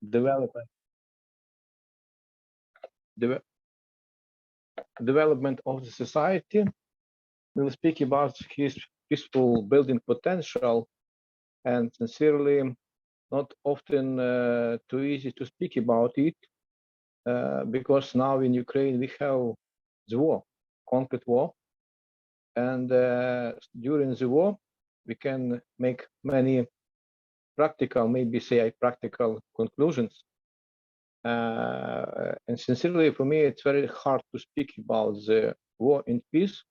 development, de development of the society. We'll speak about his peaceful building potential, and sincerely, not often too easy to speak about it, because now in Ukraine we have the war, concrete war, and during the war we can make many practical, maybe say practical conclusions. And sincerely, for me, it's very hard to speak about the war in peace,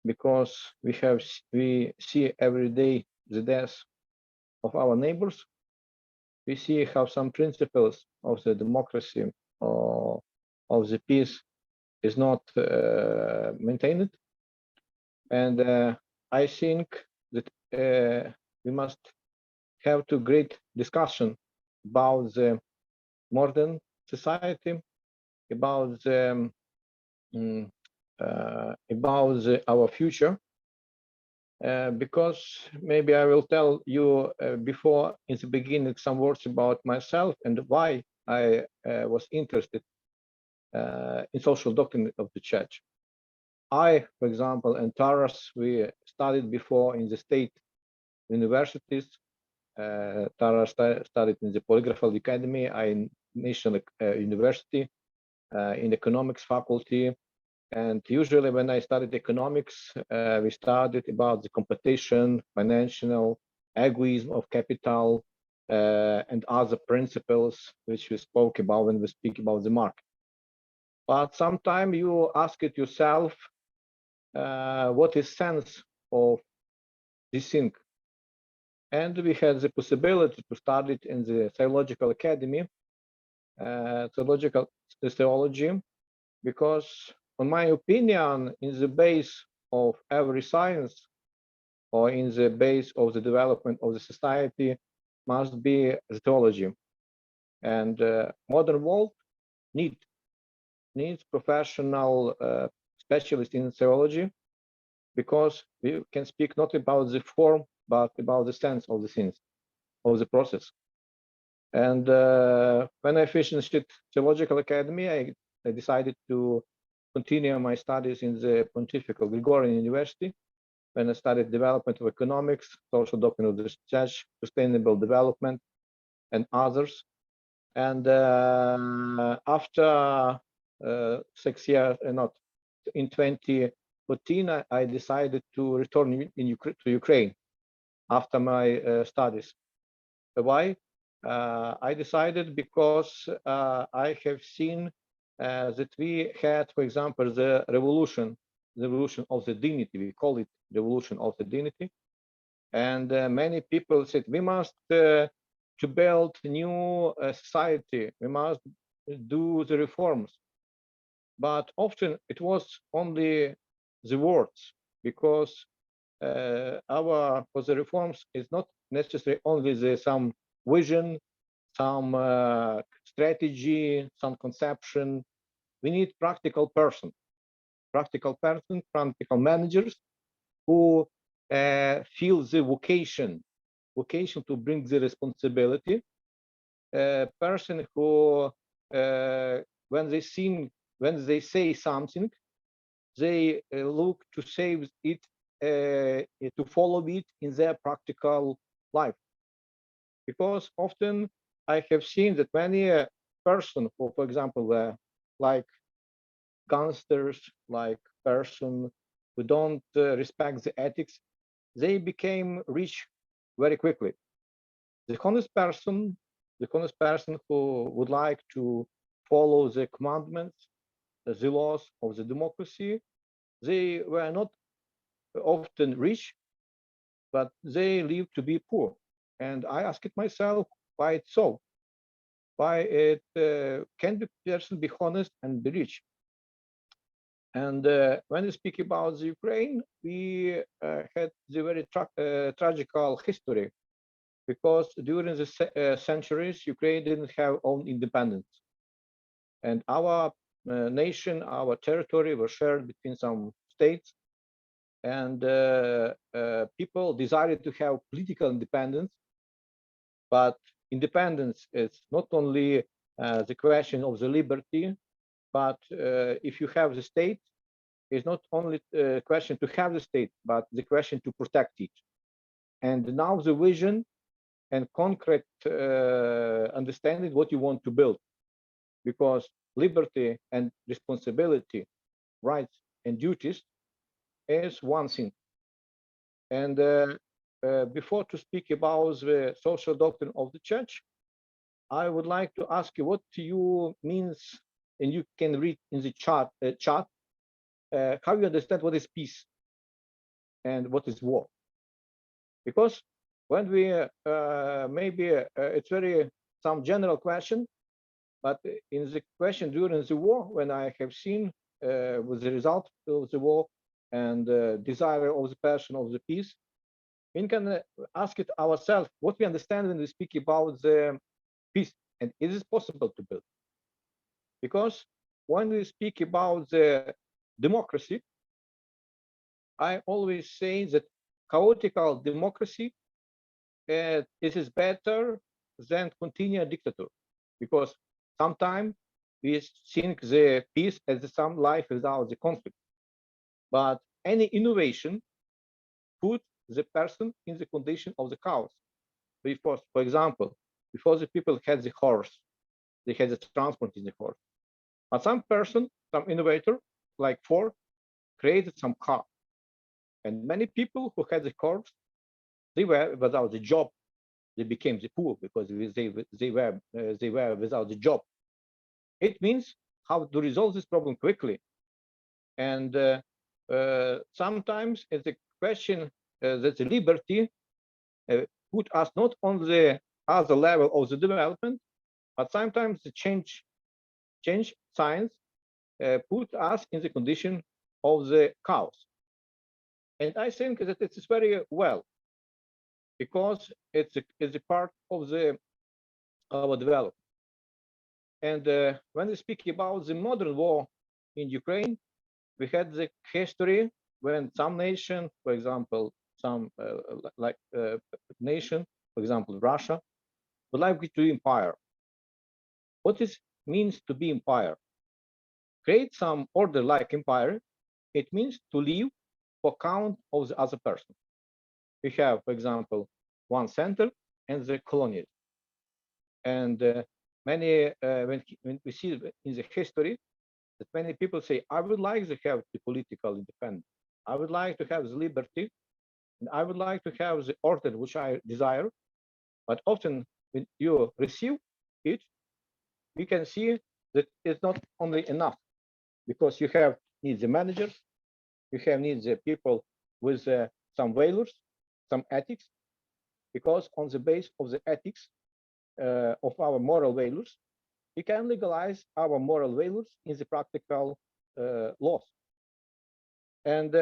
because we see every day the death of our neighbors. We see how some principles of the democracy or of the peace is not maintained, and I think that we must have to great discussion about the modern society, about the our future, because maybe I will tell you before in the beginning some words about myself and why I was interested in social doctrine of the church. I, for example, and Taras, we studied before in the state universities. Taras studied in the Polygraphical Academy, I in National University, in economics faculty. And usually when I studied economics, we studied about the competition, financial, egoism of capital, and other principles which we spoke about when we speak about the market. But sometimes you ask it yourself, what is sense of this thing? And we had the possibility to study it in the Theological Academy, theological theology, because on my opinion, in the base of every science, or in the base of the development of the society, must be theology. And modern world needs professional specialists in theology, because we can speak not about the form, but about the sense of the things, of the process. And when I finished Theological Academy, I decided to continue my studies in the Pontifical Gregorian University, when I studied development of economics, social doctrine of the church, sustainable development, and others. And after 6 years, not in 2014, I decided to return to Ukraine after my studies. Why? I decided because I have seen that we had, for example, the revolution of the dignity. We call it revolution of the dignity, and many people said we must to build new society. We must do the reforms, but often it was only the words, because for the reforms is not necessary only some vision, some strategy, some conception. We need practical practical managers who feel the vocation to bring the responsibility. Person who, when they say something, they look to save it, to follow it in their practical life. Because often I have seen that many person who, for example, like gangsters, like person who don't respect the ethics, they became rich very quickly. The honest person who would like to follow the commandments, the laws of the democracy, they were not often rich, but they lived to be poor. And I asked myself, why it's so? Why it can the person be honest and be rich? And when we speak about the Ukraine, we had the very tragical history, because during the centuries, Ukraine didn't have own independence. And our nation, our territory was shared between some states, and people desired to have political independence, but independence is not only the question of the liberty, but if you have the state, it's not only a question to have the state, but the question to protect it. And now the vision and concrete understanding what you want to build, because liberty and responsibility, rights and duties is one thing. And before to speak about the social doctrine of the church, I would like to ask you what you means, and you can read in the chat, how you understand what is peace and what is war. Because when we maybe it's very some general question, but in the question during the war, when I have seen with the result of the war and desire of the person of the peace, we can ask it ourselves what we understand when we speak about the peace, and is it possible to build? Because when we speak about the democracy, I always say that chaotical democracy it is better than continued dictator, because sometimes we think the peace as some life without the conflict. But any innovation put the person in the condition of the chaos. Before, for example, before the people had the horse, they had the transport in the horse. But some person, some innovator, like Ford, created some car. And many people who had the cars, they were without the job. They became the poor because they were without the job. It means how to resolve this problem quickly. And sometimes it's a question that the liberty put us not on the other level of the development, but sometimes the change science put us in the condition of the chaos. And I think that it is very well, because it's a part of our development. And when we speak about the modern war in Ukraine, we had the history when some nation, for example, some nation, for example, Russia, would like to be empire. What it means to be empire? Create some order like empire. It means to live for count of the other person. We have, for example, one center and the colonies. And many, when we see in the history that many people say, I would like to have the political independence. I would like to have the liberty, and I would like to have the order which I desire. But often when you receive it, we can see that it's not only enough, because you have need the managers, you have need the people with some values, some ethics, because on the base of the ethics of our moral values, we can legalize our moral values in the practical laws. And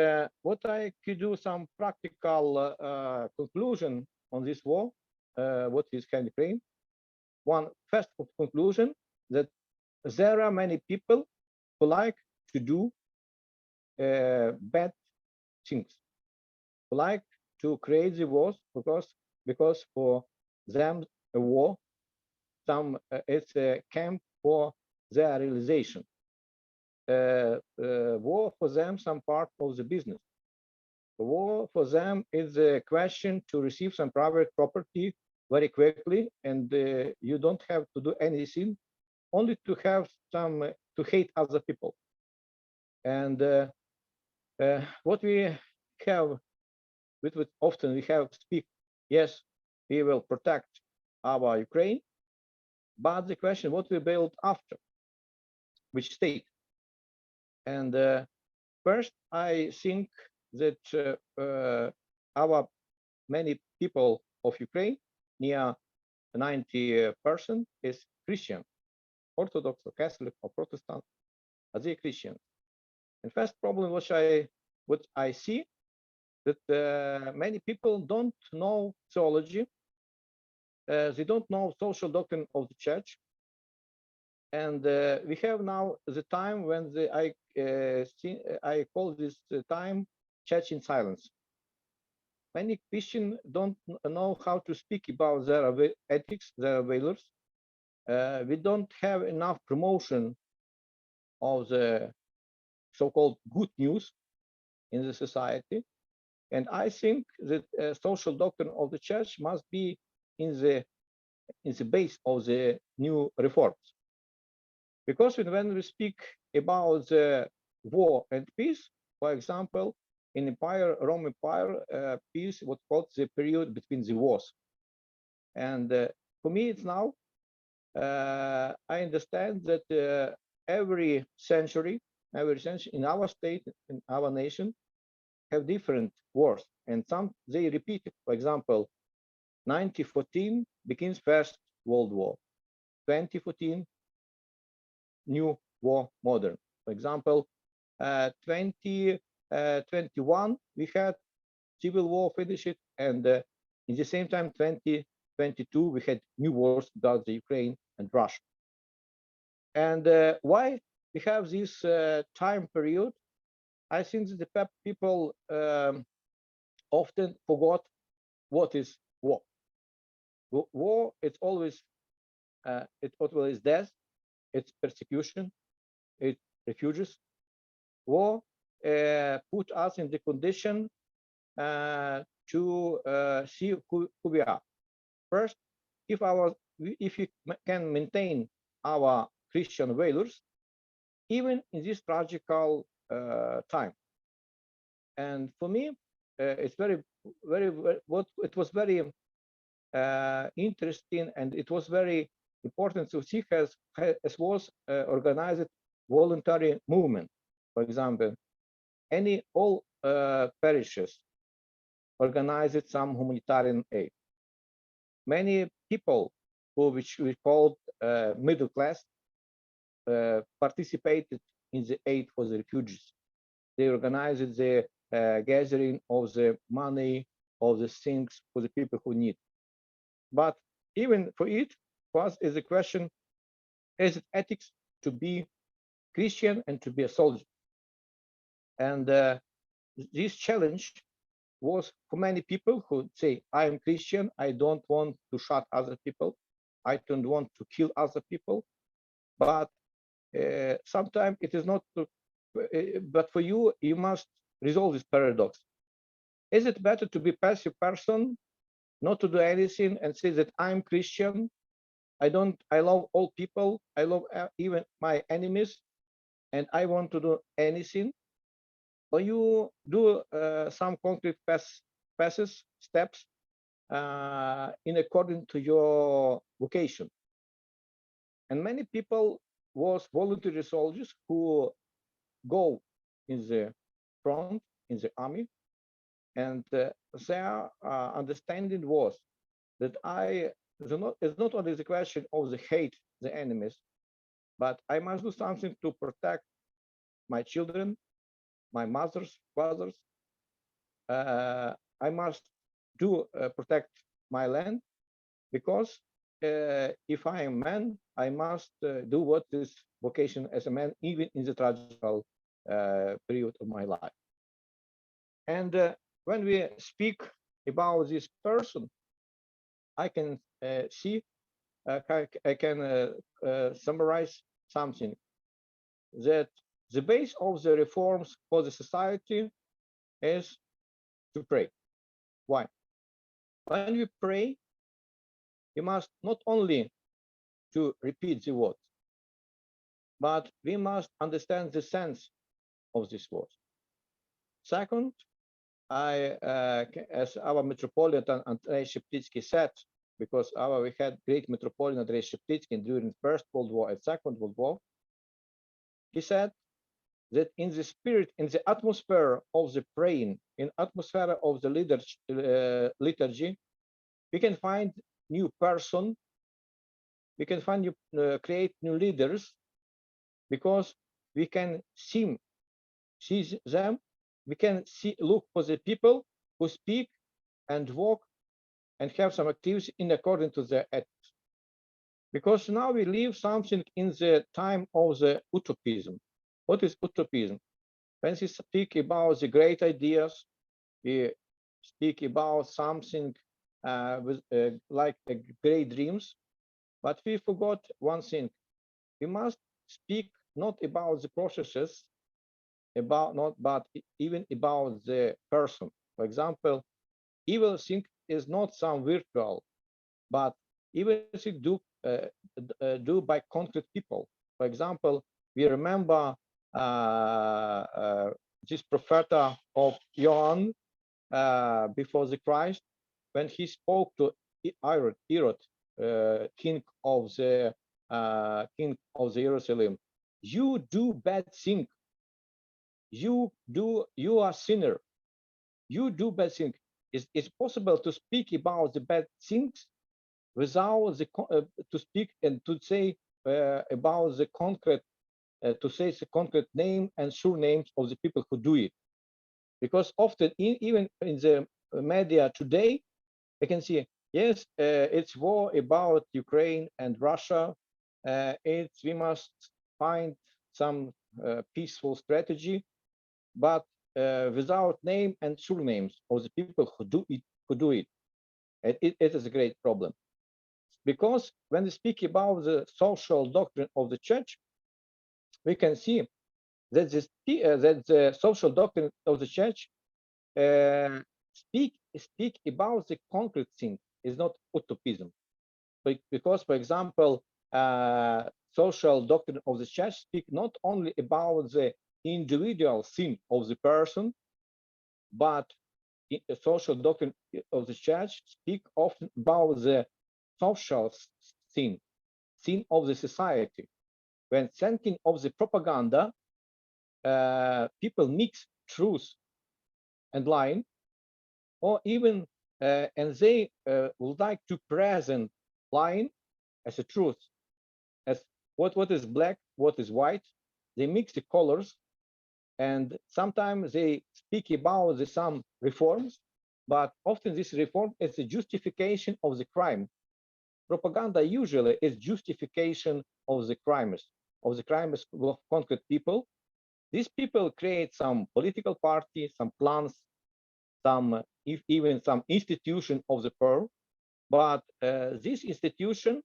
what I could do some practical conclusion on this war, what is can Ukraine? One first conclusion that there are many people who like to do bad things, who like to create the wars because for them a war, it's a camp for their realization. War for them some part of the business. War for them is a question to receive some private property very quickly, and you don't have to do anything, only to have some to hate other people. And what we have, with often we have speak, yes, we will protect our Ukraine, but the question what we build after, which state. And first, I think that our many people of Ukraine, near 90% is Christian, Orthodox or Catholic or Protestant, are they Christian? And first problem what I see that many people don't know theology, they don't know social doctrine of the church, and we have now the time when I call this time church in silence. many Christians don't know how to speak about their ethics, their values. We don't have enough promotion of the so-called good news in the society. And I think that social doctrine of the church must be in the base of the new reforms. Because when we speak about the war and peace, for example, in Roman Empire, peace was called the period between the wars. And for me, it's now, I understand that every century in our state, in our nation, have different wars, and some they repeat it. For example, 1914 begins First World War. 2014, new war, modern. For example, 2021 we had civil war finished, and in the same time 2022 we had new wars about the Ukraine and Russia. And why we have this time period? I think that the people often forgot what is war. War, it's always death, it's persecution, it's refugees. War put us in the condition to see who we are. First, if we can maintain our Christian values, even in this tragical time. And for me, it's very, it was very interesting, and it was very important to see as was organized voluntary movement. For example, all parishes organized some humanitarian aid. Many people which we called middle class participated in the aid for the refugees. They organized the gathering of the money, of the things for the people who need. But even for us is a question: is it ethics to be Christian and to be a soldier? And this challenge was for many people who say, I am Christian, I don't want to shoot other people, I don't want to kill other people, but sometimes it is not, but for you, you must resolve this paradox. Is it better to be a passive person, not to do anything and say that I'm Christian, I love all people, I love even my enemies, and I want to do anything? Or you do some concrete steps in according to your vocation. And many people was voluntary soldiers who go in the front, in the army, and their understanding was that it's not only the question of the hate the enemies, but I must do something to protect my children, my mother's brothers. I must protect my land, because if I am a man, I must do what is vocation as a man, even in the tragical period of my life. And when we speak about this person, I can see, I can summarize something, that the base of the reforms for the society is to pray. Why? When we pray, we must not only to repeat the words, but we must understand the sense of these words. Second, as our Metropolitan Andrei Sheptytsky said, because we had great Metropolitan Andrei Sheptytsky during First World War and Second World War, he said that in the spirit, in the atmosphere of the praying, in atmosphere of the liturgy, we can find new person, we can find create new leaders, because we can see them, we can look for the people who speak and walk and have some activities in according to their ethics. Because now we live something in the time of the utopism. What is utopism? When we speak about the great ideas, we speak about something with like great dreams, but we forgot one thing. We must speak not about the processes, but even about the person. For example, evil thing is not some virtual, but evil thing do by concrete people. For example, we remember this prophet of John before the Christ, when he spoke to Herod, king of the Jerusalem. You do bad thing. You are sinner. You do bad thing. It's possible to speak about the bad things without to speak and to say about the concrete, to say the concrete name and surnames of the people who do it. Because often, even in the media today, I can see, yes, it's war about Ukraine and Russia. We must find some peaceful strategy, but without name and surnames of the people who do it. It is a great problem. Because when we speak about the social doctrine of the church, we can see that the social doctrine of the church speak about the concrete thing, is not utopism. Because, for example, social doctrine of the church speak not only about the individual sin of the person, but the social doctrine of the church speak often about the social sin of the society. When thinking of the propaganda, people mix truth and lying, or even and they would like to present lying as a truth, as what is black, what is white. They mix the colors, and sometimes they speak about some reforms, but often this reform is a justification of the crime. Propaganda usually is justification of the crimes of concrete people. These people create some political party, some plans, some even some institution of the power, but this institution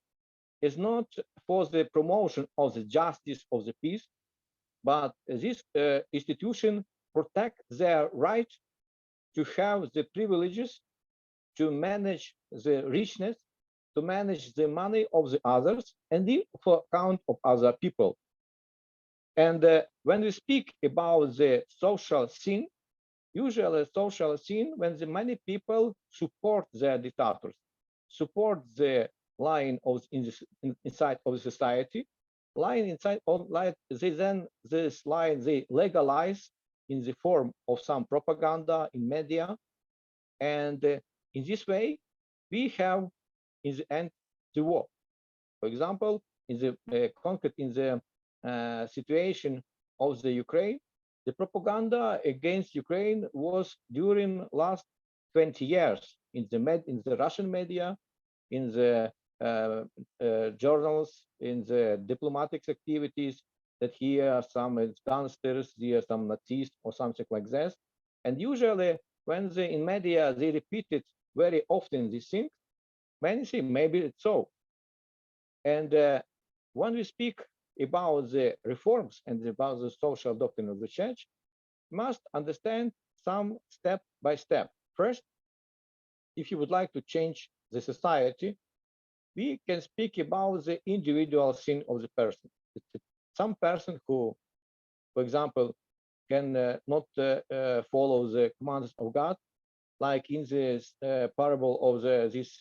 is not for the promotion of the justice of the peace, but this institution protect their right to have the privileges, to manage the richness, to manage the money of the others, and live for account of other people. And when we speak about the social sin, usually social sin when the many people support their dictators, support the line of inside of the society, line inside of line, they then this line they legalize in the form of some propaganda in media, and in this way we have in the end the war. For example, in the concrete in the situation of the Ukraine, the propaganda against Ukraine was during last 20 years in the Russian media, in the journals, in the diplomatic activities, that here some gangsters, here some Nazis or something like this. And usually when in media they repeated very often these things, many say maybe it's so. And when we speak about the reforms and about the social doctrine of the church, must understand some step by step. First, if you would like to change the society, we can speak about the individual sin of the person. Some person who, for example, can not follow the commands of God, like in this parable of this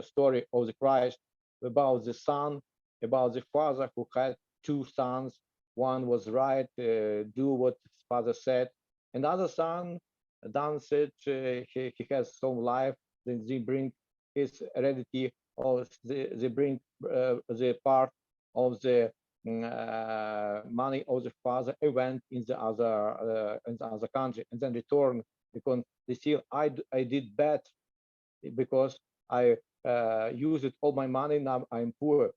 story of the Christ about the son, about the father who had two sons. One was right, do what his father said. Another son danced, he has some life, then they bring his heredity, or they bring the part of the money of the father, and went in the other country, and then return because they see I did bad because I used all my money, now I'm poor.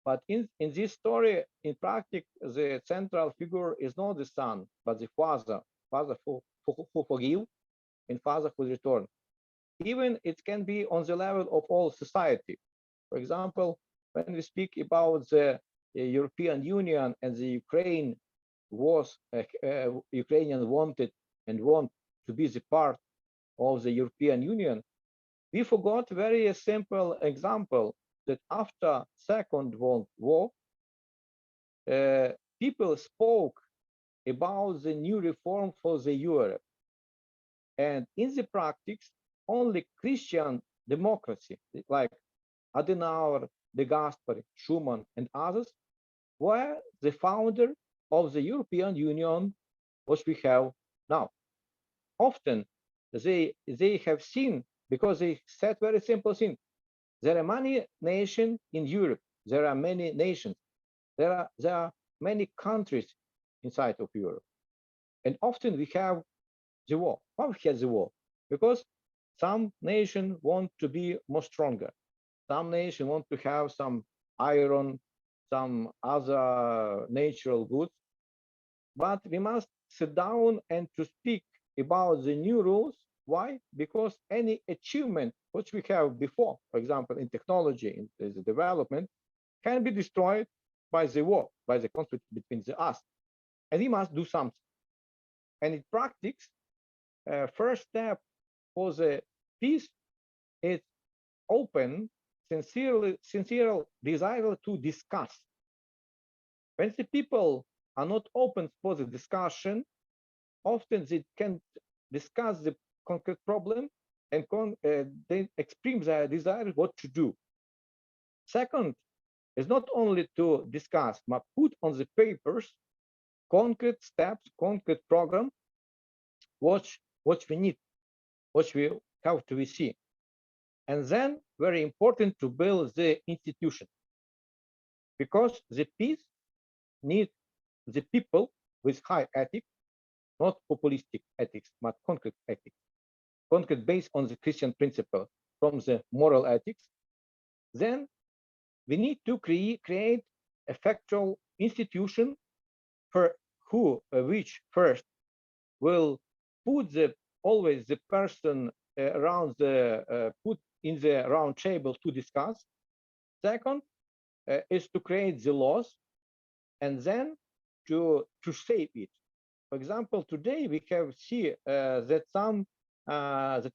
But in this story, in practice, the central figure is not the son, but the father who forgive, in fatherhood return. Even it can be on the level of all society. For example, when we speak about the European Union and the Ukraine was Ukrainian wanted and want to be the part of the European Union, we forgot very simple example that after Second World War, people spoke about the new reform for the Europe. And in the practice, only Christian democracy, like Adenauer, De Gasperi, Schuman, and others, were the founder of the European Union, which we have now. Often they have seen, because they said very simple thing, there are many nations in Europe, there are many nations, there are many countries inside of Europe. And often we have the war. Why we have the war? Because some nations want to be more stronger. Some nations want to have some iron, some other natural goods. But we must sit down and to speak about the new rules. Why? Because any achievement which we have before, for example, in technology, in the development, can be destroyed by the war, by the conflict between us. And we must do something. And in practice, first step for the peace is open, sincere desire to discuss. When the people are not open for the discussion, often they can discuss the concrete problem and they express their desire what to do. Second is not only to discuss, but put on the papers concrete steps, concrete program, what we need, what we have to see. And then very important to build the institution, because the peace needs the people with high ethics, not populistic ethics, but concrete ethics, concrete based on the Christian principle from the moral ethics. Then we need to create a factual institution for which first will put always the person around put in the round table to discuss. Second is to create the laws, and then to shape it. For example, today we have seen that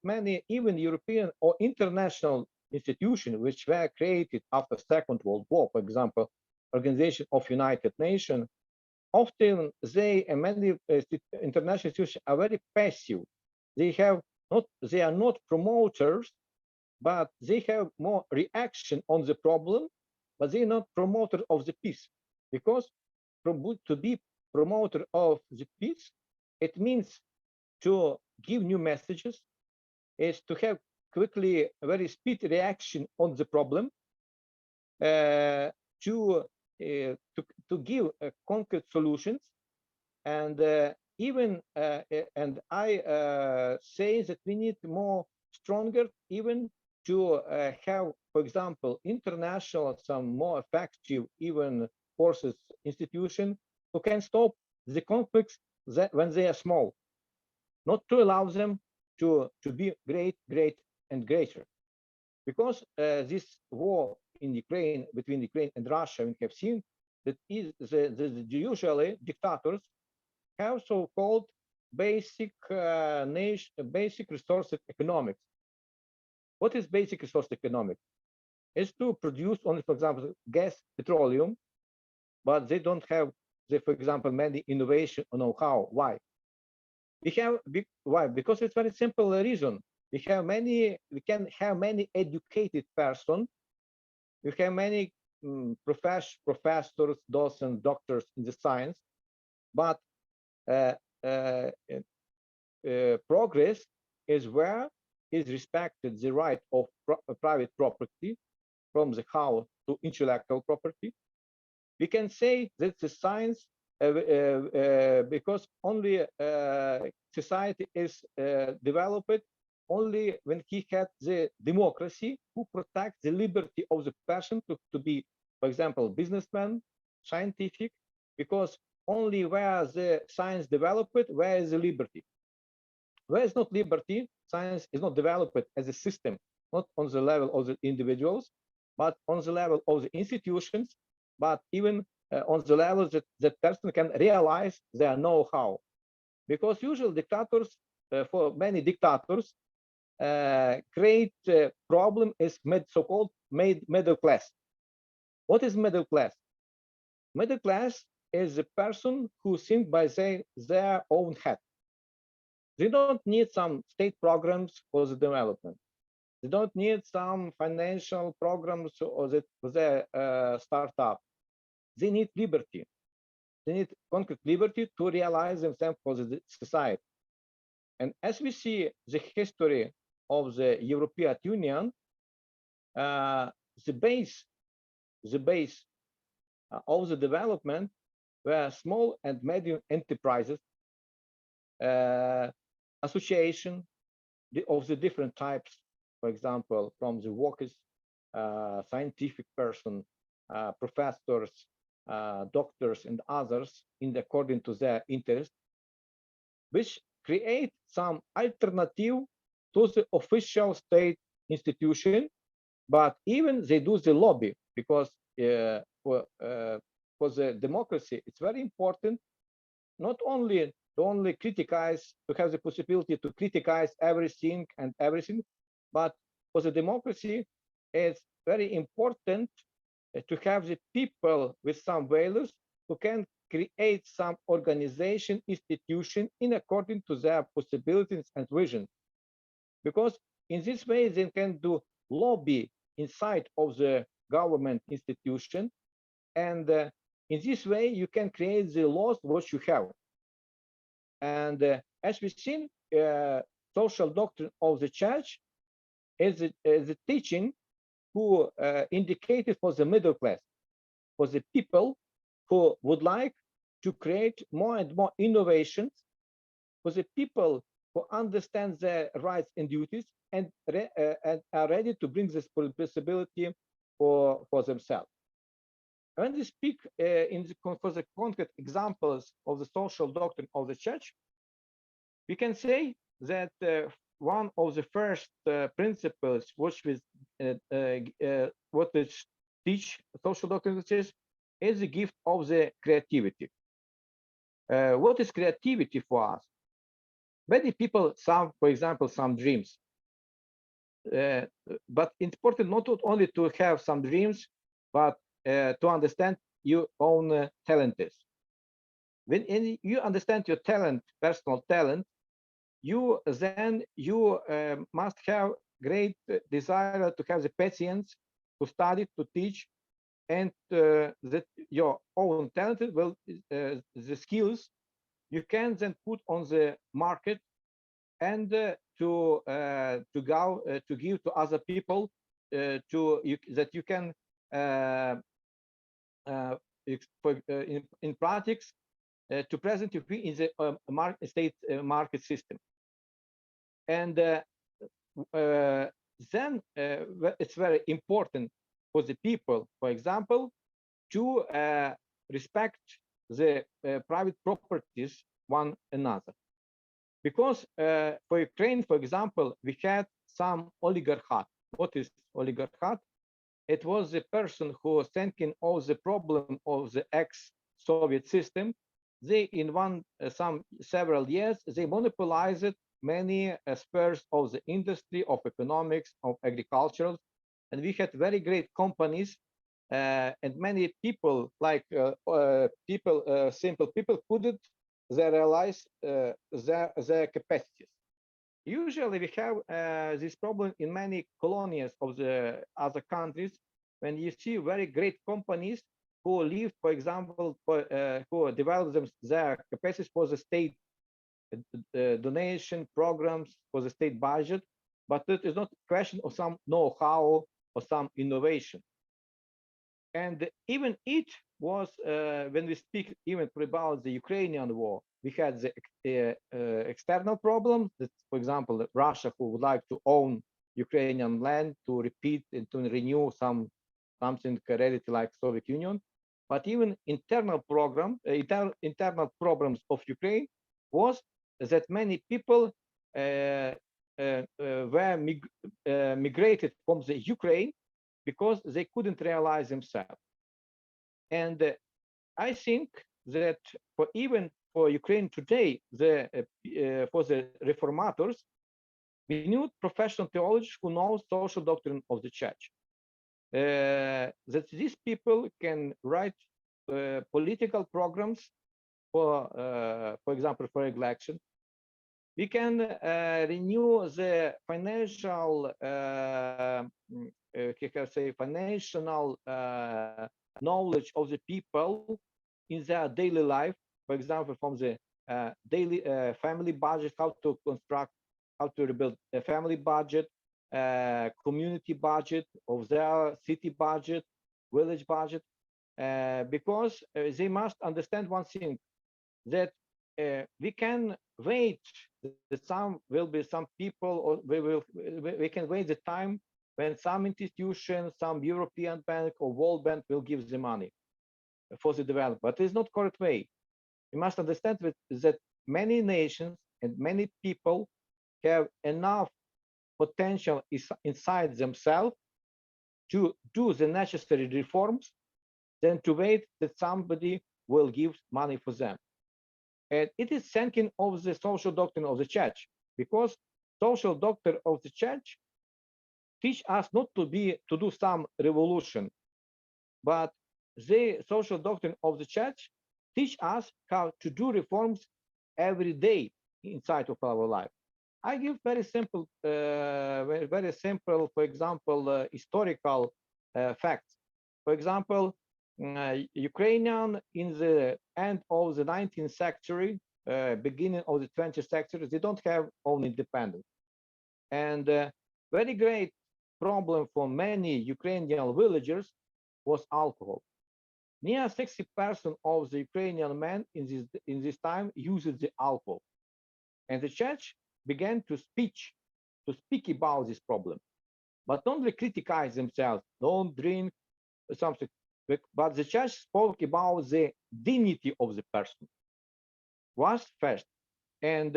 many even European or international institutions which were created after Second World War, for example, Organization of United Nations, often many international institutions are very passive. They are not promoters, but they have more reaction on the problem, but they are not promoter of the peace. Because to be promoter of the peace, it means to give new messages, is to have quickly a very speedy reaction on the problem, to give concrete solutions, and even and I say that we need more stronger even to have, for example, international some more effective even forces institution who can stop the conflicts when they are small, not to allow them to be great and greater, because this war in Ukraine, between Ukraine and Russia, we have seen that usually dictators have so-called basic resource economics. What is basic resource economics? Is to produce only, for example, gas, petroleum, but they don't have, for example, many innovation or know-how. Why? Why? Because it's very simple reason. We can have many educated persons. We have many professors, docents, doctors in the science, but progress is where is respected the right of private property, from the house to intellectual property. We can say that the science, because only society is developed only when he had the democracy who protects the liberty of the person to be, for example, businessman, scientific, because only where the science developed, where is the liberty. Where is not liberty, science is not developed as a system, not on the level of the individuals, but on the level of the institutions, but even on the level that the person can realize their know-how. Because usually dictators, for many dictators, great problem is so-called middle class. What is middle class? Middle class is a person who thinks by their own head. They don't need some state programs for the development. They don't need some financial programs for their startup. They need liberty. They need concrete liberty to realize themselves for the society. And as we see the history of the European Union, the base of the development were small and medium enterprises, association of the different types, for example, from the workers, scientific person, professors, doctors, and others, according to their interest, which create some alternative to the official state institution, but even they do the lobby, because for the democracy, it's very important not only to criticize, to have the possibility to criticize everything and everything, but for the democracy, it's very important to have the people with some values who can create some organization, institution in according to their possibilities and vision. Because in this way, they can do lobby inside of the government institution. And in this way, you can create the laws what you have. And as we've seen, social doctrine of the church is the teaching who indicated for the middle class, for the people who would like to create more and more innovations, for the people who understand their rights and duties and are ready to bring this possibility for themselves. When we speak for the concrete examples of the social doctrine of the church, we can say that one of the first principles which what is teach social doctrine of the church is the gift of the creativity. What is creativity for us? Many people, for example, some dreams. But it's important not only to have some dreams, but to understand your own talent is. When you understand your talent, personal talent, you must have great desire to have the patience to study, to teach, and that your own talent will the skills you can then put on the market and to give to other people that you can in practice to present you in the state market system. And then it's very important for the people, for example, to respect the private properties one another. Because for Ukraine, for example, we had some oligarchat. What is oligarchat? It was the person who was thinking of the problem of the ex-Soviet system. They, in several years, they monopolized many spheres of the industry, of economics, of agriculture, and we had very great companies, and many people, like simple people, couldn't realize their capacities. Usually, we have this problem in many colonies of the other countries, when you see very great companies who live, for example, who develop their capacities for the state donation programs, for the state budget, but it is not a question of some know-how or some innovation. And even it was, when we speak even about the Ukrainian war, we had the external problem, that, for example, Russia, who would like to own Ukrainian land, to repeat and to renew something related like Soviet Union. But even internal problems of Ukraine was that many people were migrated from the Ukraine because they couldn't realize themselves. And I think that even for Ukraine today, for the reformators, we need professional theologians who know social doctrine of the church. That these people can write political programs for example, for election. We can renew the financial, financial knowledge of the people in their daily life. For example, from the daily family budget, how to construct, how to rebuild a family budget, community budget of their city budget, village budget, because they must understand one thing, that we can wait that some will be some people, or we can wait the time when some institution, some European bank or World Bank will give the money for the development. But it's not correct way. You must understand that many nations and many people have enough potential inside themselves to do the necessary reforms than to wait that somebody will give money for them. And it is thinking of the social doctrine of the church, because social doctrine of the church teach us not to do some revolution, but the social doctrine of the church teach us how to do reforms every day inside of our life. I give very simple, very simple, for example, historical facts. For example, Ukrainian in the end of the 19th century, beginning of the 20th century, they don't have own independence. And very great problem for many Ukrainian villagers was alcohol. Near 60% of the Ukrainian men in this time used the alcohol. And the church began to speak about this problem, but don't criticize themselves, don't drink something. But the church spoke about the dignity of the person was first. And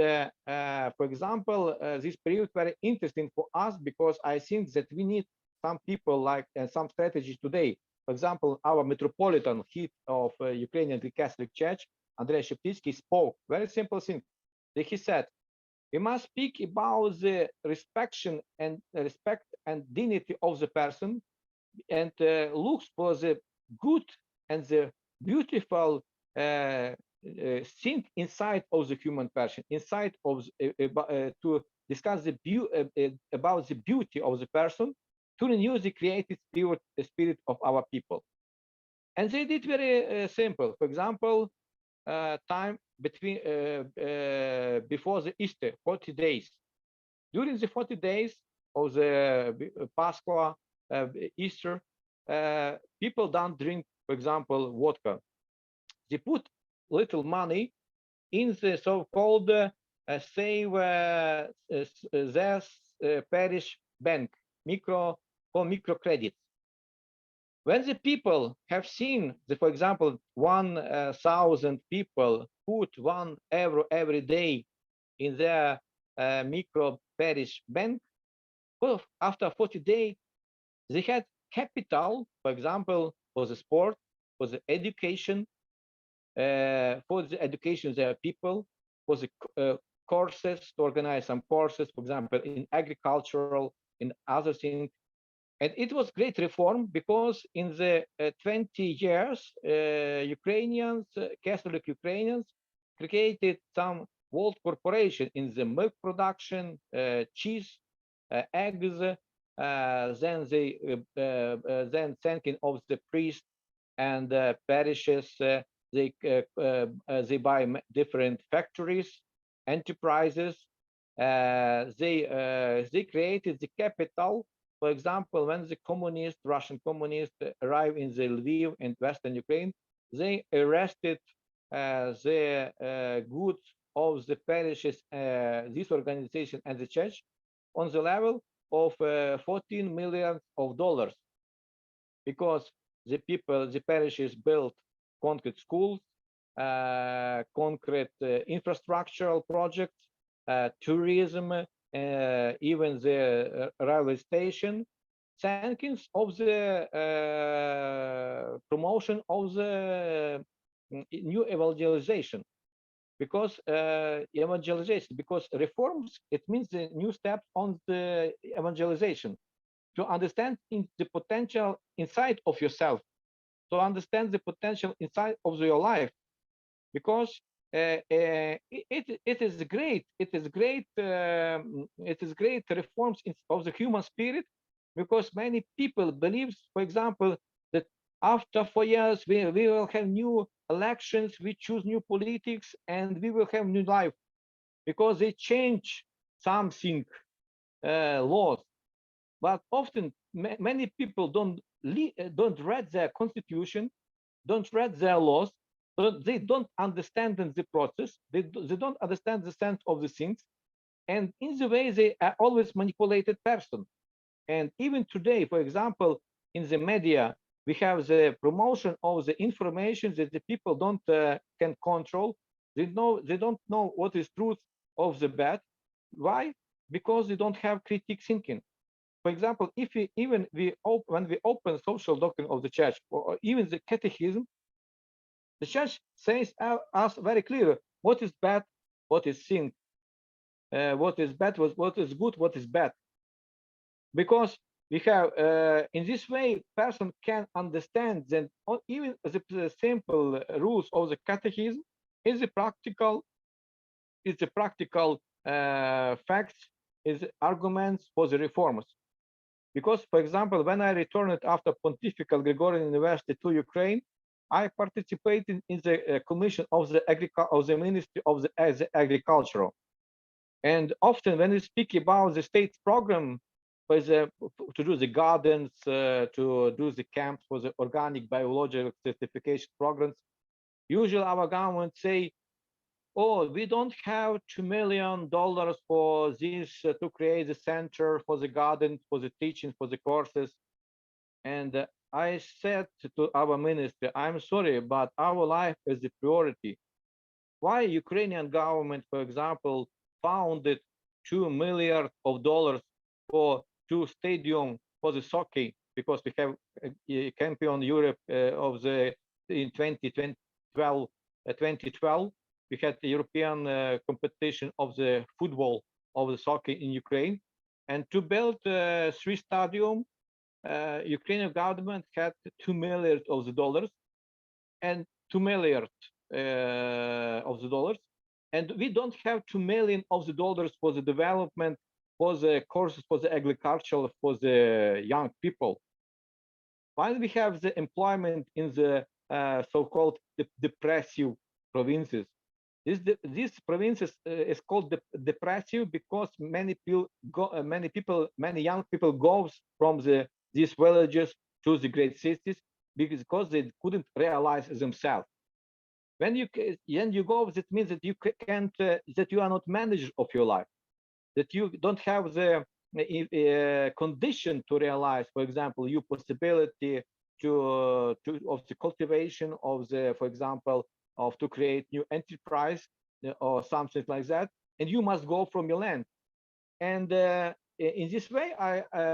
for example, this period very interesting for us, because I think that we need some people like some strategies today. For example, our Metropolitan head of Ukrainian Catholic Church, Andrei Sheptitsky, spoke very simple thing. That he said, we must speak about the respect and dignity of the person, and look for the good and the beautiful thing inside of the human person, inside of to discuss about the beauty of the person, to renew the creative spirit of our people. And they did very simple. For example, time between before the Easter, 40 days. During the 40 days of the Pascha, Easter, people don't drink, for example, vodka. They put little money in the so-called save their parish bank, for microcredits. When the people have seen, for example, 1,000 people put €1 every day in their micro parish bank, well, after 40 days, they had capital, for example, for the sport, for the education, of their people, for the courses, to organize some courses, for example, in agricultural, in other things. And it was great reform, because in the 20 years, Catholic Ukrainians created some world corporation in the milk production, cheese, eggs, then thinking of the priest and parishes, they buy different factories, enterprises. They created the capital. For example, when the Russian communists arrived in the Lviv and Western Ukraine, they arrested the goods of the parishes, this organization and the church, on the level of $14 million, because the parishes built concrete schools, concrete infrastructural projects, tourism, even the railway station, thanks of the promotion of the new evangelization. Because evangelization, because reforms, it means the new steps on the evangelization, to understand the potential inside of yourself, to understand the potential inside of your life, because it is great. It is great. It is great reforms of the human spirit, because many people believe, for example, that after 4 years we will have new elections, we choose new politics, and we will have new life, because they change something, laws. But often many people don't read their constitution, don't read their laws, they don't understand the process, they don't understand the sense of the things, and in the way they are always manipulated person. And even today, for example, in the media, we have the promotion of the information that the people don't can control. They don't know what is truth of the bad. Why? Because they don't have critique thinking. For example, if when we open social doctrine of the church, or even the catechism, the church says us very clear what is bad, what is sin, what is bad, what is good, what is bad. Because we have in this way, person can understand that even the simple rules of the catechism is the practical facts, is arguments for the reformers. Because, for example, when I returned after Pontifical Gregorian University to Ukraine, I participated in the commission of the Ministry of the Agricultural. And often when we speak about the state's program for to do the gardens, to do the camps for the organic biological certification programs, usually our government say, oh, we don't have $2 million for this to create the center for the garden, for the teaching, for the courses. And I said to our ministry, I'm sorry, but our life is the priority. Why Ukrainian government, for example, founded $2 million for 2 stadiums for the soccer, because we have a champion Europe of the in 2012, we had the European competition of the football of the soccer in Ukraine, and to build 3 stadiums, Ukrainian government had $2 million and $2 million and we don't have $2 million for the development, for the courses, for the agricultural, for the young people. While we have the employment in the so-called depressive provinces, these provinces is called depressive because many young people goes from these villages to the great cities because they couldn't realize themselves. When you go, that means that you can't, that you are not manager of your life, that you don't have the condition to realize, for example, your possibility of the cultivation of the, for example, of to create new enterprise or something like that, and you must go from your land. And in this way,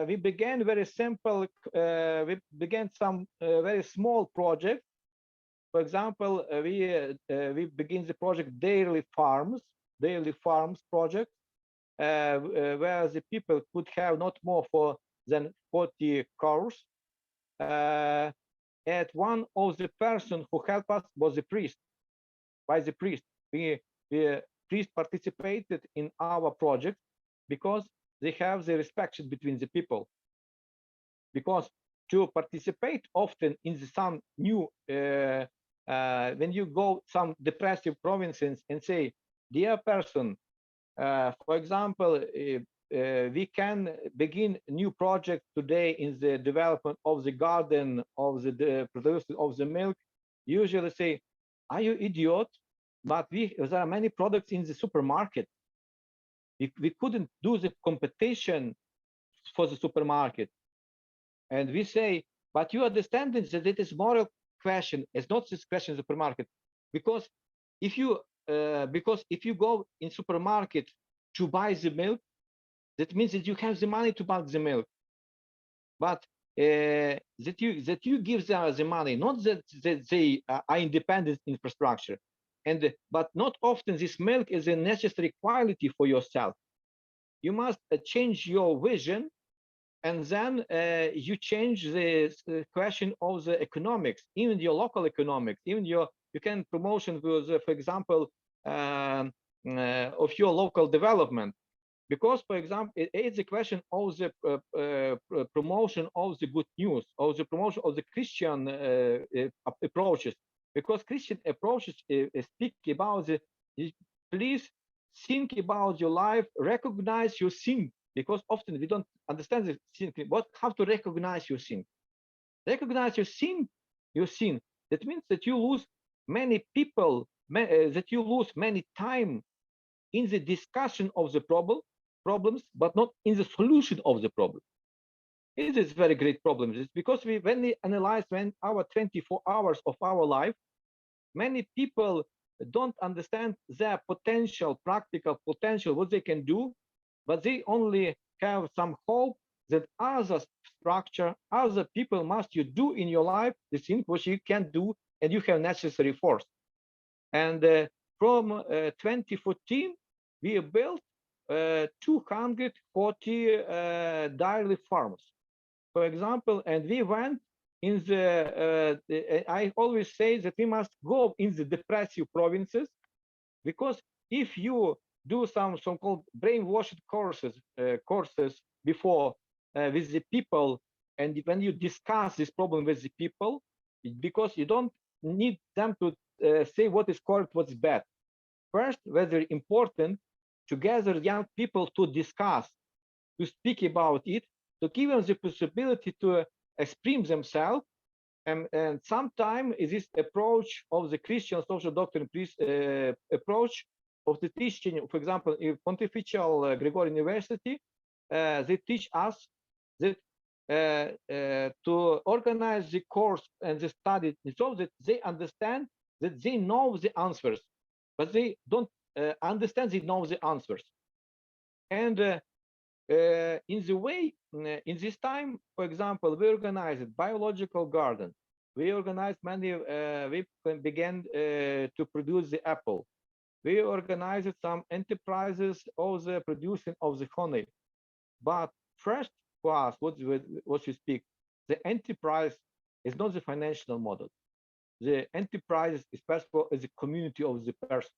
we began very simple. We began some very small project. For example, we begin the project Daily Farms project, where the people could have not more than 40 cows. And one of the person who helped us was the priest. By the priest, the priest participated in our project because they have the respect between the people. Because to participate often in some new, when you go some depressive provinces and say, dear person, for example, we can begin a new project today in the development of the garden, of the production of the milk. Usually say, are you idiot? But there are many products in the supermarket. We couldn't do the competition for the supermarket. And we say, but you understand that it is moral question. It's not this question in the supermarket. Because if you go in supermarket to buy the milk, that means that you have the money to buy the milk. But that you give them the money, not that they are independent infrastructure. But not often this milk is a necessary quality for yourself. You must change your vision, and then you change the question of the economics, even your local economics, even you can promotion with, for example, of your local development. Because, for example, it's a question of the promotion of the good news, of the promotion of the Christian approaches. Because Christian approaches speak about please think about your life, recognize your sin. Because often we don't understand the sin, how to recognize your sin. Recognize your sin. That means that you lose many people, that you lose many time in the discussion of the problems, but not in the solution of the problem. It is very great problem. It's because when we analyze our 24 hours of our life, many people don't understand their potential, practical potential, what they can do, but they only have some hope that other structure, other people must you do in your life the things which you can do and you have necessary force. And from 2014, we built 240 dairy farms, for example, and we went in I always say that we must go in the depressive provinces, because if you do some so-called brainwashing courses before with the people, and when you discuss this problem with the people, because you don't need them to say what is correct, what's bad. First, very important to gather young people to discuss, to speak about it, to give them the possibility to express themselves. And sometimes this approach of the Christian social doctrine approach of the teaching, for example, in Pontifical Gregorian University, they teach us that to organize the course and the study so that they understand that they know the answers, but they don't understand they know the answers. And in the way, in this time, for example, we organized biological garden. We organized many, we began to produce the apple. We organized some enterprises of the producing of the honey. But first for us, what we speak, the enterprise is not the financial model. The enterprise is first of all is the community of the person.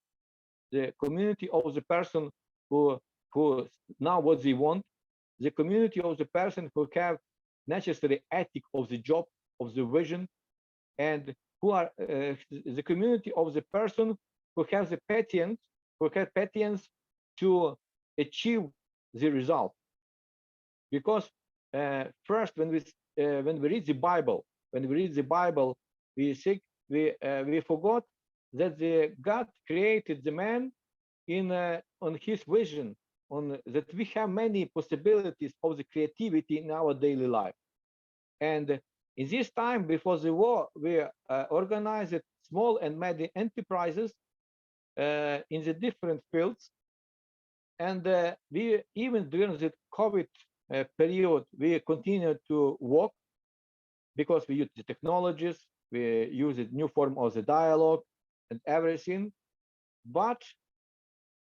The community of the person who know what they want, the community of the person who have necessary ethic of the job, of the vision, and who are the community of the person who has the patience to achieve the result. Because first, when we read the Bible, we think we forgot that God created the man on His vision, on that we have many possibilities of the creativity in our daily life. And in this time before the war, we organized small and medium enterprises in the different fields. And we even during the COVID period, we continued to work because we use the technologies, we use a new form of the dialogue and everything. But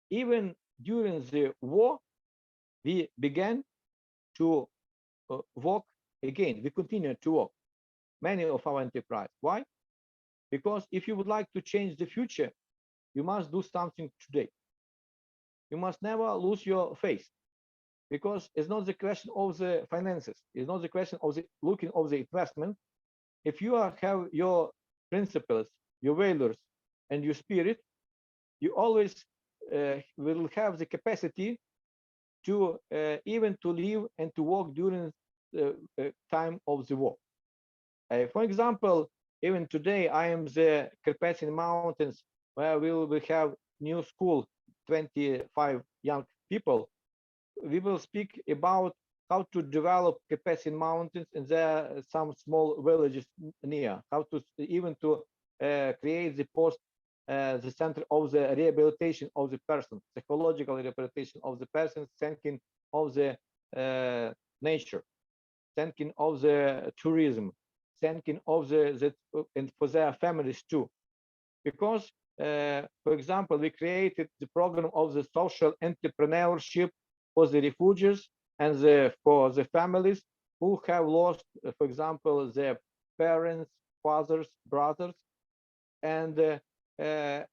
even during the war, we began to work again. We continued to work many of our enterprise. Why? Because if you would like to change the future, you must do something today. You must never lose your faith, because it's not the question of the finances. It's not the question of the looking of the investment. If you have your principles, your values, and your spirit, you always will have the capacity to even to live and to work during the time of the war. For example, even today, I am the Carpathian Mountains, where we will have new school, 25 young people. We will speak about how to develop Carpathian Mountains, and there are some small villages near, how to even to create the post the center of the rehabilitation of the person, psychological rehabilitation of the person, thinking of the nature, thinking of the tourism, thinking of the and for their families too. Because, for example, we created the program of the social entrepreneurship for the refugees and for the families who have lost, for example, their parents, fathers, brothers, and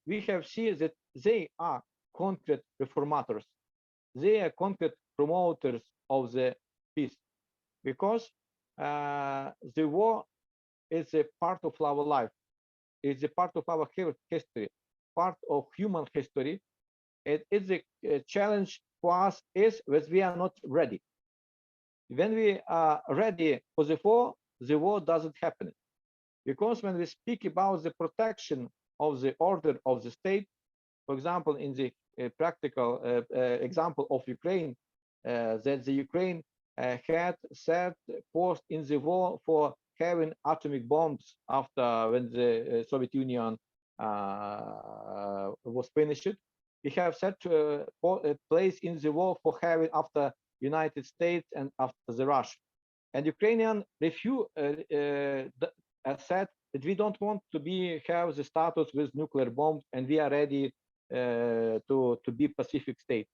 we have seen that they are concrete reformators. They are concrete promoters of the peace, because the war is a part of our life. It's a part of our history, part of human history. It is a challenge for us is that we are not ready. When we are ready for the war doesn't happen. Because when we speak about the protection of the order of the state, for example, in the practical example of Ukraine, that the Ukraine had set post in the war for having atomic bombs after when the Soviet Union was finished. We have set a place in the war for having after United States and after the Russia. And Ukrainian said that we don't want to have the status with nuclear bombs, and we are ready to be Pacific state.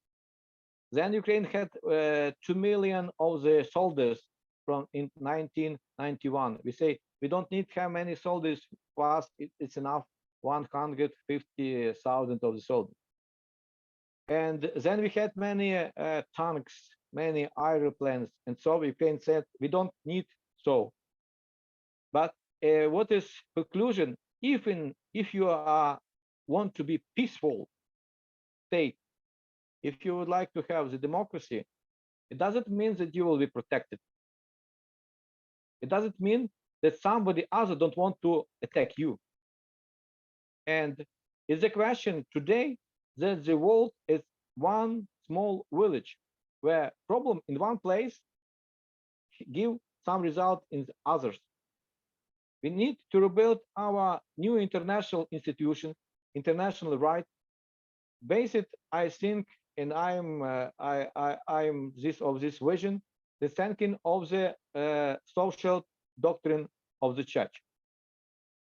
Then Ukraine had 2 million of the soldiers from in 1991. We say we don't need how many soldiers for us. It's enough 150,000 of the soldiers. And then we had many tanks, many airplanes, and so Ukraine said we don't need so. But what is conclusion? If you want to be peaceful state, if you would like to have the democracy, it doesn't mean that you will be protected. It doesn't mean that somebody else don't want to attack you. And it's a question today that the world is one small village where problem in one place give some result in the others. We need to rebuild our new international institution, international right, based, I think, and I'm this vision, the thinking of the social doctrine of the church.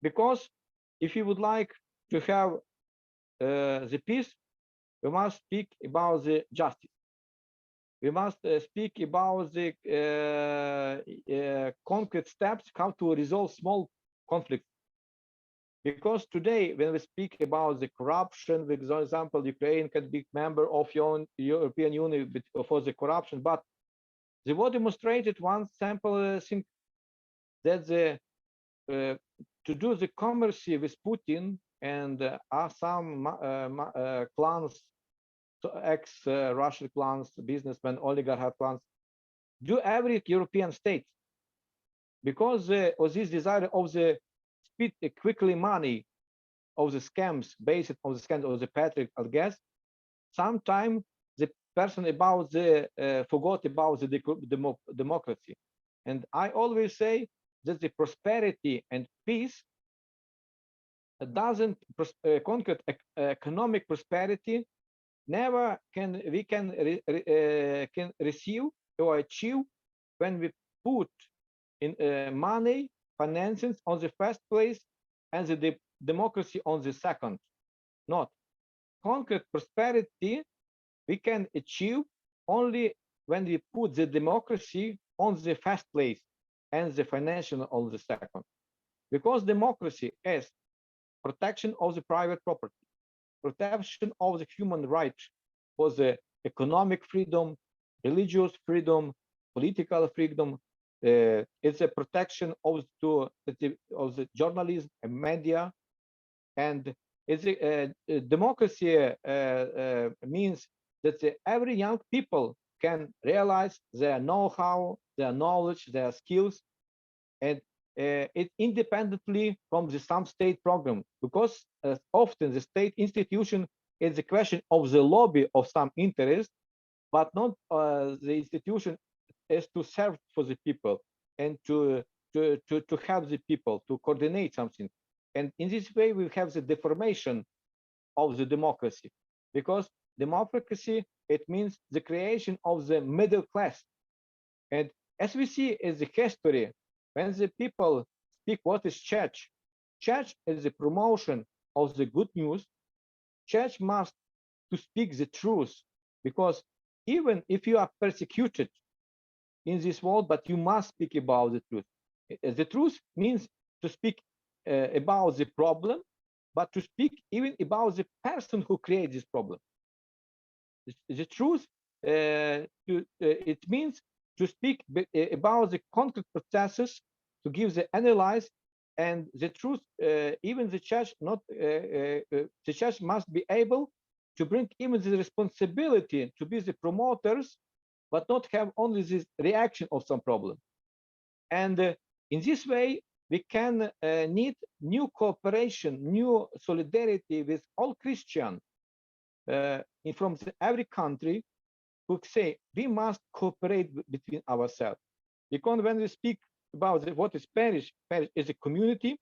Because if you would like to have the peace, we must speak about the justice. We must speak about the concrete steps how to resolve small conflicts. Because today, when we speak about the corruption, for example, Ukraine can be member of your European Union for the corruption, but the war demonstrated one simple thing, that to do the commerce with Putin and some clans, ex-Russian clans, businessmen, oligarch clans, do every European state, because of this desire of the speed quickly money of the scams, based on the scams of the patriarchal gas. Sometimes the person about the forgot about the democracy. And I always say that the prosperity and peace doesn't conquer economic prosperity. Never can receive or achieve when we put in money, finances on the first place and the democracy on the second. Not concrete prosperity we can achieve only when we put the democracy on the first place and the financial on the second. Because democracy is protection of the private property, protection of the human rights for the economic freedom, religious freedom, political freedom. It's a protection of the journalism and media, and it's democracy means that every young people can realize their know-how, their knowledge, their skills, and it independently from some state program, because often the state institution is a question of the lobby of some interest, but not the institution is to serve for the people and to help the people to coordinate something. And in this way, we have the deformation of the democracy, because democracy, it means the creation of the middle class. And as we see in the history, when the people speak what is church, church is the promotion of the good news. Church must to speak the truth, because even if you are persecuted in this world, but you must speak about the truth. The truth means to speak about the problem, but to speak even about the person who creates this problem. The truth, it means to speak about the concrete processes, to give the analyze, and the truth. Even the church, not the church must be able to bring even the responsibility to be the promoters, but not have only this reaction of some problem. And in this way, we can need new cooperation, new solidarity with all Christians from every country, who say we must cooperate between ourselves. Because when we speak about what is parish, parish is a community,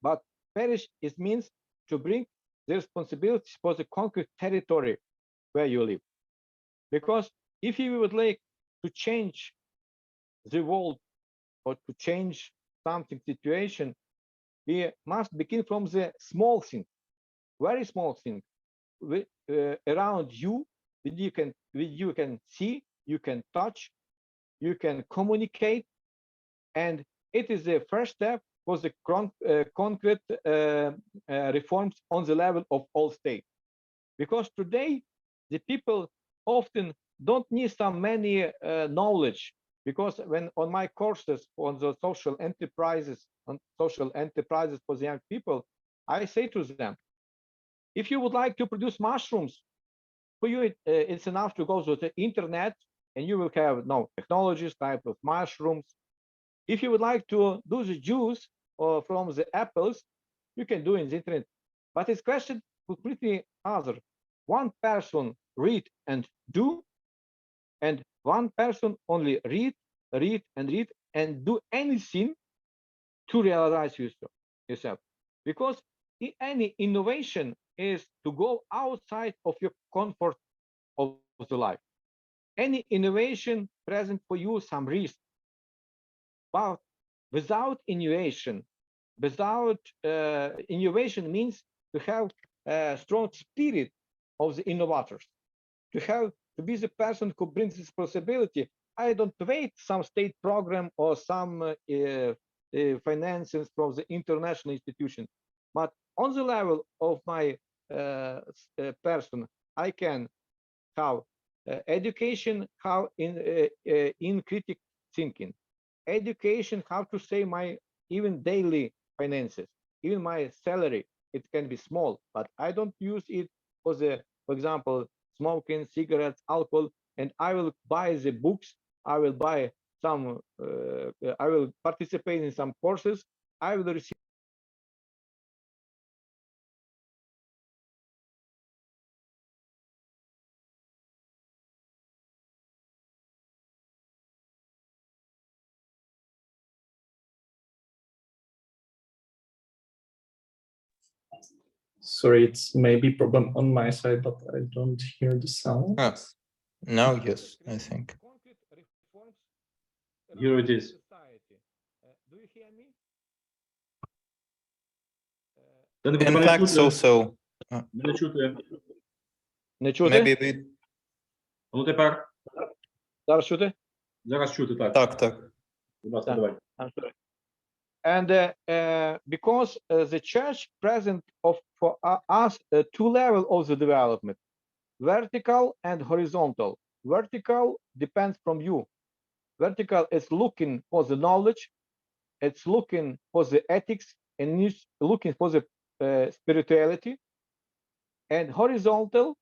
but parish is means to bring the responsibilities for the concrete territory where you live. Because if you would like to change the world or to change something situation, we must begin from the small thing, very small thing, around you, you can see, you can touch, you can communicate, and it is the first step for the concrete reforms on the level of all states. Because today the people often don't need some many knowledge, because when on my courses on the social enterprises for the young people, I say to them, if you would like to produce mushrooms, for you it's enough to go to the internet and you will have technologies, type of mushrooms. If you would like to do the juice from the apples, you can do in the internet. But it's question completely other. One person read and do, and one person only read and do anything to realize yourself. Because any innovation is to go outside of your comfort of the life. Any innovation present for you some risk, but without innovation means to have a strong spirit of the innovators, to be the person who brings this possibility. I don't wait some state program or some finances from the international institution, but on the level of my person, I can have education, how in critical thinking, education, how to say my even daily finances, even my salary. It can be small, but I don't use it for example, smoking, cigarettes, alcohol, and I will buy the books. I will buy some. I will participate in some courses. I will receive. Sorry, it's maybe problem on my side, but I don't hear the sound. Now, yes, I think. Here it is. Do you hear me? In fact, so. Не чути. Не чути? Maybe we... Ну тепер. Зараз чути? Зараз чути, так. Так. Будь ласка, давай. And because the church present for us two levels of the development, vertical and horizontal. Vertical depends from you. Vertical is looking for the knowledge, it's looking for the ethics, and it's looking for the spirituality. And horizontal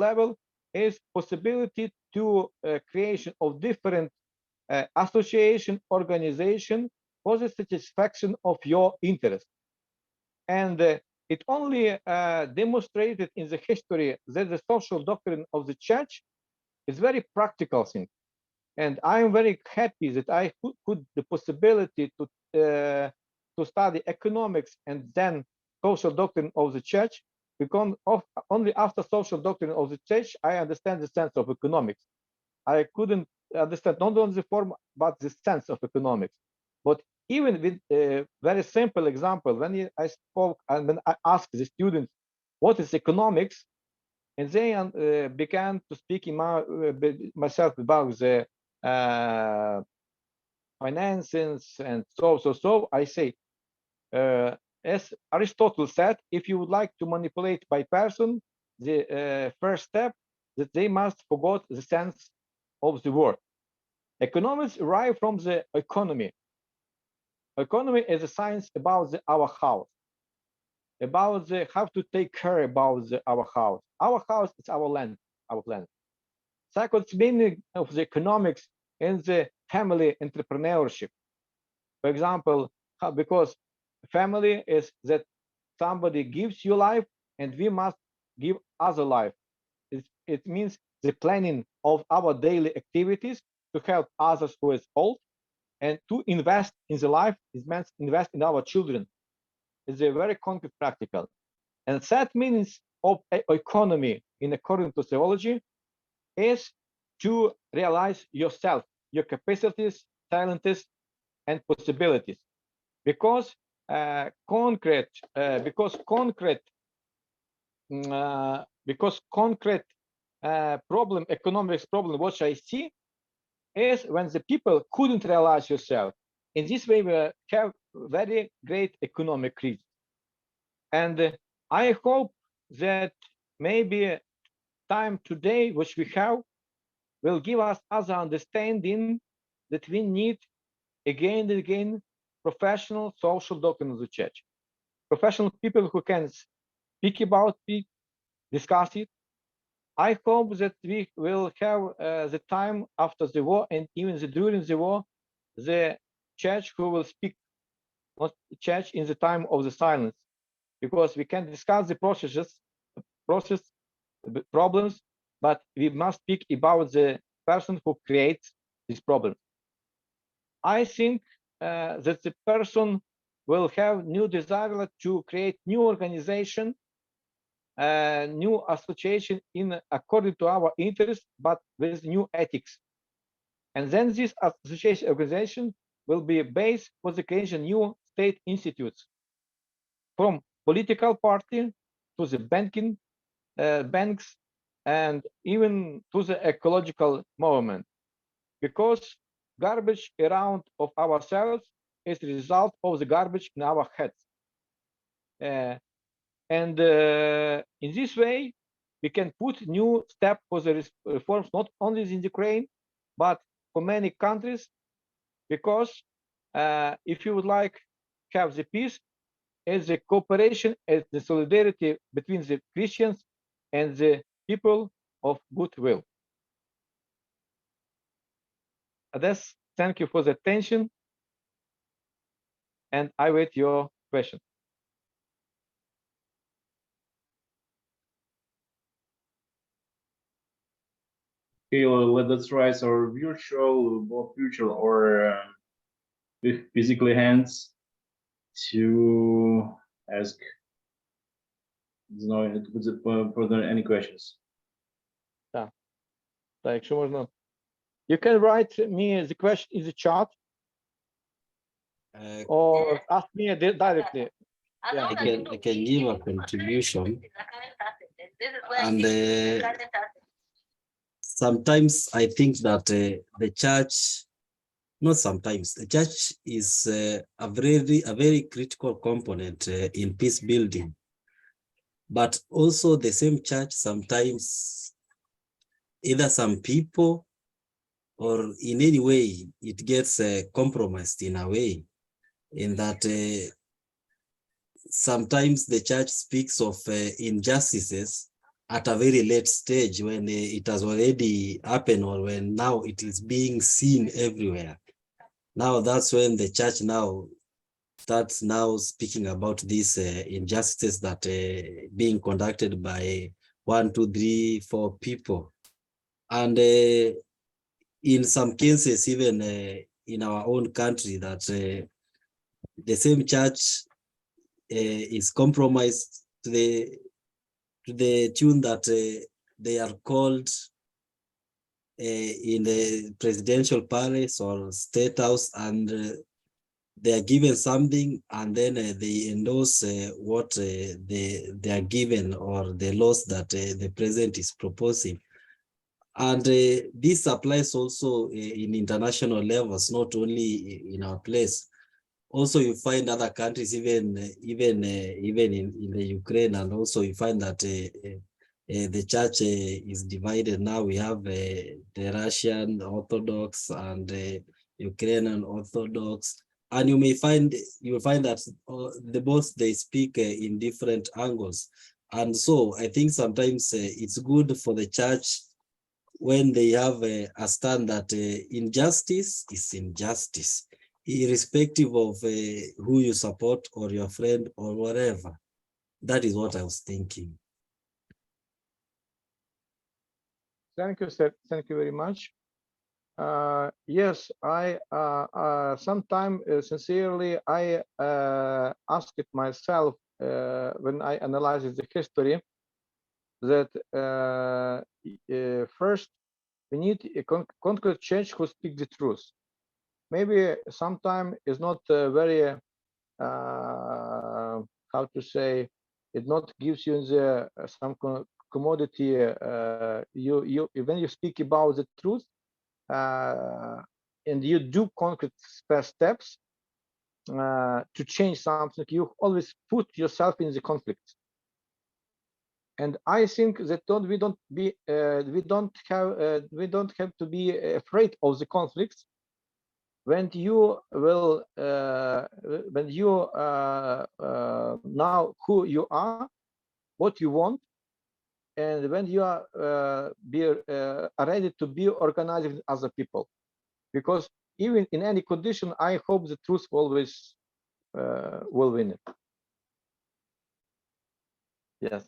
level is possibility to creation of different association, organization for the satisfaction of your interest. And it only demonstrated in the history that the social doctrine of the church is very practical thing. And I am very happy that I could the possibility to study economics and then social doctrine of the church, because only after social doctrine of the church, I understand the sense of economics. I couldn't understand not only the form, but the sense of economics. But even with a very simple example, when I spoke and when I asked the students, what is economics? And they began to speak in myself about the finances and so. I say, as Aristotle said, if you would like to manipulate by person, the first step that they must forget the sense of the word. Economics arrive from the economy. Economy is a science about our house, about the how to take care about our house. Our house is our land, our planet. Second meaning of the economics in the family entrepreneurship. For example, because family is that somebody gives you life and we must give other life. It means the planning of our daily activities to help others who is old, and to invest in the life is meant invest in our children. It's a very concrete practical. And that means of economy in according to theology is to realize yourself, your capacities, talents, and possibilities. Because concrete problem, economics problem, what I see is when the people couldn't realize yourself. In this way, we have very great economic crisis. And I hope that maybe time today, which we have, will give us other understanding that we need again and again professional social doctrine of the church. Professional people who can speak about it, discuss it. I hope that we will have the time after the war and even during the war, the church who will speak, not the church in the time of the silence, because we can discuss the process problems, but we must speak about the person who creates this problem. I think that the person will have new desire to create new organization, new association in according to our interest, but with new ethics. And then this association organization will be based for the creation of new state institutes, from political party to the banking, banks, and even to the ecological movement. Because garbage around of ourselves is the result of the garbage in our heads. And in this way, we can put new step for the reforms, not only in Ukraine, but for many countries, because if you would like have the peace, as the cooperation, as the solidarity between the Christians and the people of goodwill. That's, thank you for the attention, and I wait your question. Okay, well, let us try our virtual, both virtual or with physically hands to ask further any questions. You can write me the question in the chat or ask me directly. Yeah. I can give a contribution, and sometimes I think that the church, not sometimes, the church is a very critical component in peace building, but also the same church sometimes, either some people or in any way, it gets compromised in a way, in that sometimes the church speaks of injustices at a very late stage, when it has already happened, or when now it is being seen everywhere. Now that's when the church now starts now speaking about these injustices that being conducted by 1, 2, 3, 4 people. And in some cases, even in our own country, that the same church is compromised to the tune that they are called in the presidential palace or state house, and they are given something, and then they endorse what they are given, or the laws that the president is proposing. And this applies also in international levels, not only in our place. Also, you find other countries, even in the Ukraine, and also you find that the church is divided. Now we have the Russian Orthodox and Ukrainian Orthodox, and you will find that both they speak in different angles. And so I think sometimes it's good for the church when they have a stand that injustice is injustice, irrespective of who you support or your friend or whatever. That is what I was thinking. Thank you, sir. Thank you very much. Yes, I sometime sincerely I asked myself when I analyzed the history that first we need a concrete church who speaks the truth. Maybe sometime is not very how to say, it not gives you the some commodity. You when you speak about the truth and you do concrete steps to change something, you always put yourself in the conflict. And I think that we don't have to be afraid of the conflicts when you will know who you are, what you want, and when you are ready to be organized with other people. Because even in any condition, I hope the truth always will win it. Yes.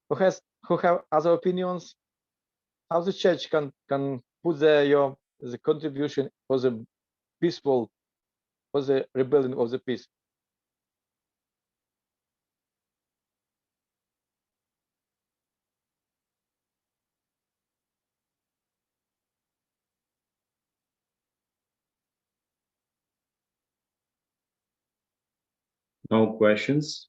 Who have other opinions? How the church can put the contribution for the peaceful, for the rebuilding of the peace? No questions.